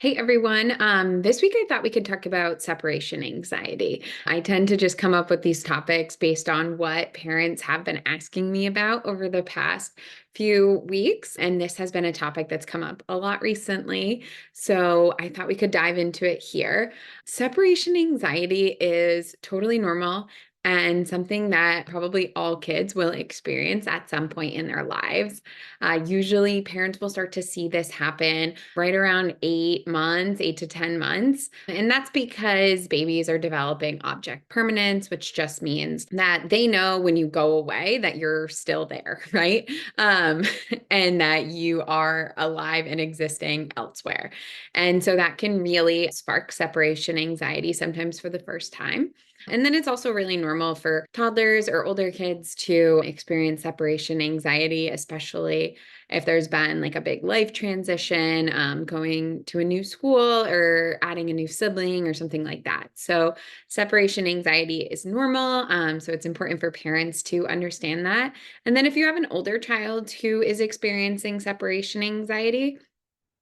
Hey everyone. This week I thought we could talk about separation anxiety. I tend to just come up with these topics based on what parents have been asking me about over the past few weeks. And this has been a topic that's come up a lot recently. So I thought we could dive into it here. Separation anxiety is totally normal and something that probably all kids will experience at some point in their lives. Usually, parents will start to see this happen right around 8 months, 8 to 10 months. And that's because babies are developing object permanence, which just means that they know when you go away that you're still there, right? Um, and that you are alive and existing elsewhere. And so that can really spark separation anxiety sometimes for the first time. And then it's also really normal for toddlers or older kids to experience separation anxiety, especially if there's been like a big life transition, going to a new school or adding a new sibling or something like that. So separation anxiety is normal. So it's important for parents to understand that. And then if you have an older child who is experiencing separation anxiety,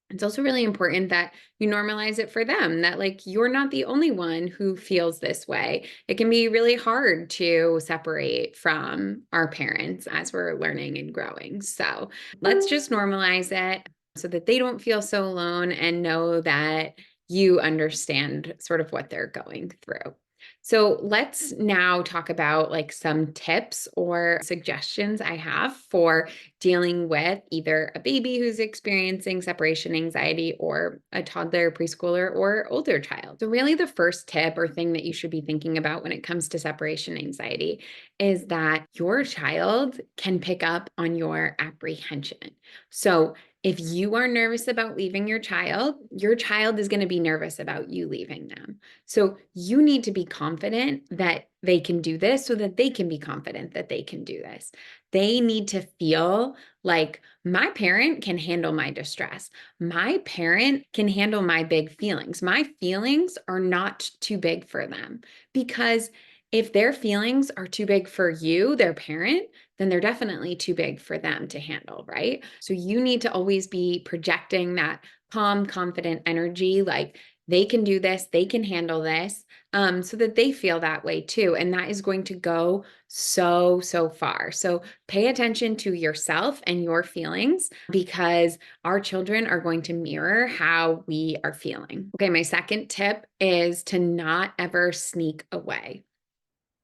it's also really important that you normalize it for them, that like you're not the only one who feels this way. It can be really hard to separate from our parents as we're learning and growing. So let's just normalize it so that they don't feel so alone and know that you understand sort of what they're going through. So let's now talk about like some tips or suggestions I have for dealing with either a baby who's experiencing separation anxiety or a toddler, preschooler, or older child. So, really, the first tip or thing that you should be thinking about when it comes to separation anxiety is that your child can pick up on your apprehension. So, if you are nervous about leaving your child is going to be nervous about you leaving them. So you need to be confident that they can do this so that they can be confident that they can do this. They need to feel like my parent can handle my distress. My parent can handle my big feelings. My feelings are not too big for them, because if their feelings are too big for you, their parent, then they're definitely too big for them to handle, right? So you need to always be projecting that calm, confident energy, like they can do this, they can handle this, so that they feel that way too. And that is going to go so far. So pay attention to yourself and your feelings, because our children are going to mirror how we are feeling. Okay, my second tip is to not ever sneak away.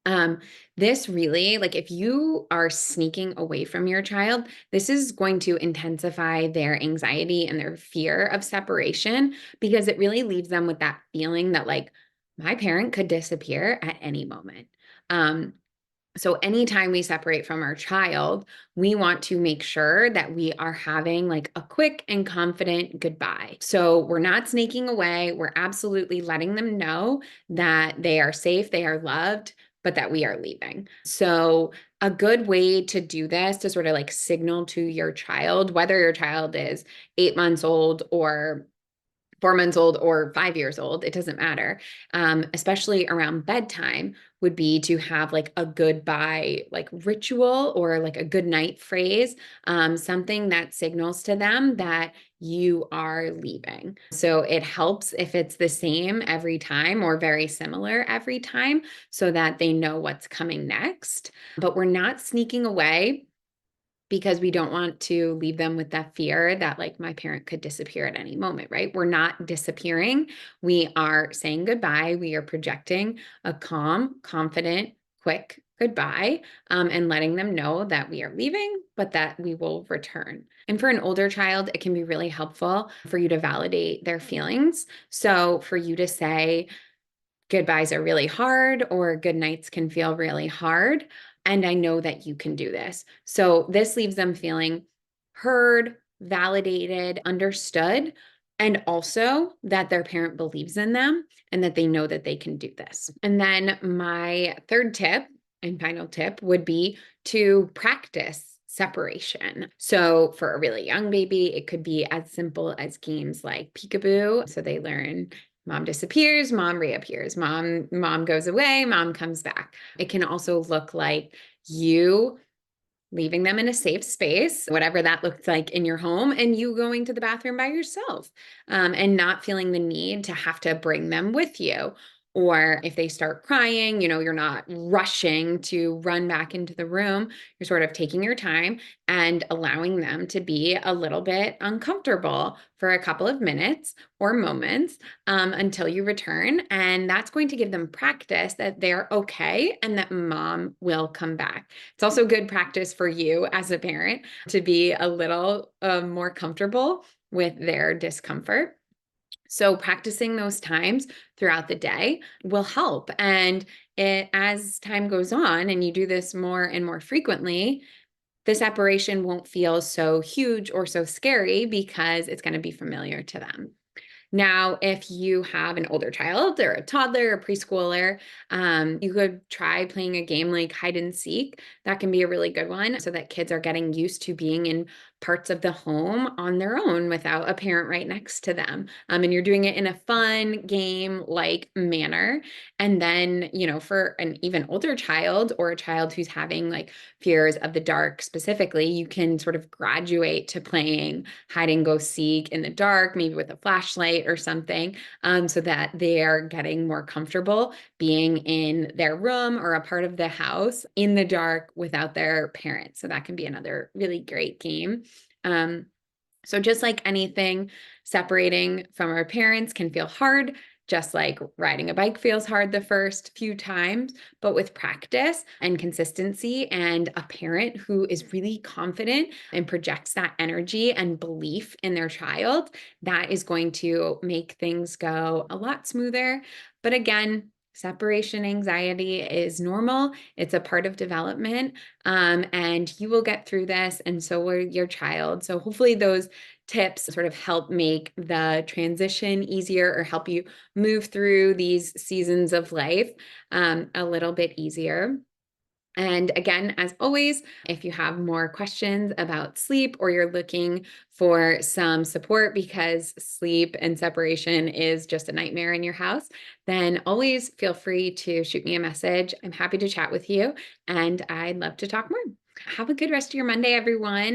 Um, this really, like if you are sneaking away from your child, this is going to intensify their anxiety and their fear of separation, because it really leaves them with that feeling that like my parent could disappear at any moment. Um, so anytime we separate from our child, we want to make sure that we are having like a quick and confident goodbye. So we're not sneaking away. We're absolutely letting them know that they are safe, they are loved, but that we are leaving. So a good way to do this, to sort of like signal to your child, whether your child is 8 months old or 4 months old or 5 years old, it doesn't matter. Especially around bedtime, would be to have like a goodbye, like ritual or like a good night phrase, something that signals to them that you are leaving. So it helps if it's the same every time or very similar every time, so that they know what's coming next. But we're not sneaking away, because we don't want to leave them with that fear that like my parent could disappear at any moment, right? We're not disappearing. We are saying goodbye. We are projecting a calm, confident, quick goodbye, and letting them know that we are leaving, but that we will return. And for an older child, it can be really helpful for you to validate their feelings. So for you to say, goodbyes are really hard, or good nights can feel really hard, and I know that you can do this. So this leaves them feeling heard, validated, understood, and also that their parent believes in them and that they know that they can do this. And then my third tip and final tip would be to practice separation. So for a really young baby, it could be as simple as games like peekaboo. So they learn mom disappears, mom reappears, mom goes away, mom comes back. It can also look like you leaving them in a safe space, whatever that looks like in your home, and you going to the bathroom by yourself, and not feeling the need to have to bring them with you. Or if they start crying, you're not rushing to run back into the room. You're sort of taking your time and allowing them to be a little bit uncomfortable for a couple of minutes or moments, until you return. And that's going to give them practice that they're okay and that mom will come back. It's also good practice for you as a parent to be a little more comfortable with their discomfort. So practicing those times throughout the day will help. And as time goes on and you do this more and more frequently, the separation won't feel so huge or so scary because it's going to be familiar to them. Now, if you have an older child or a toddler or preschooler, you could try playing a game like hide and seek. That can be a really good one so that kids are getting used to being in parts of the home on their own without a parent right next to them. And you're doing it in a fun game like manner. And then, for an even older child or a child who's having like fears of the dark specifically, you can sort of graduate to playing hide and go seek in the dark, maybe with a flashlight or something, so that they are getting more comfortable being in their room or a part of the house in the dark without their parents. So that can be another really great game. Um, so just like anything, separating from our parents can feel hard, just like riding a bike feels hard the first few times, but with practice and consistency and a parent who is really confident and projects that energy and belief in their child, that is going to make things go a lot smoother. But again, separation anxiety is normal. It's a part of development, and you will get through this, and so will your child. So hopefully those tips sort of help make the transition easier or help you move through these seasons of life a little bit easier. And again, as always, if you have more questions about sleep or you're looking for some support because sleep and separation is just a nightmare in your house, then always feel free to shoot me a message. I'm happy to chat with you and I'd love to talk more. Have a good rest of your Monday, everyone.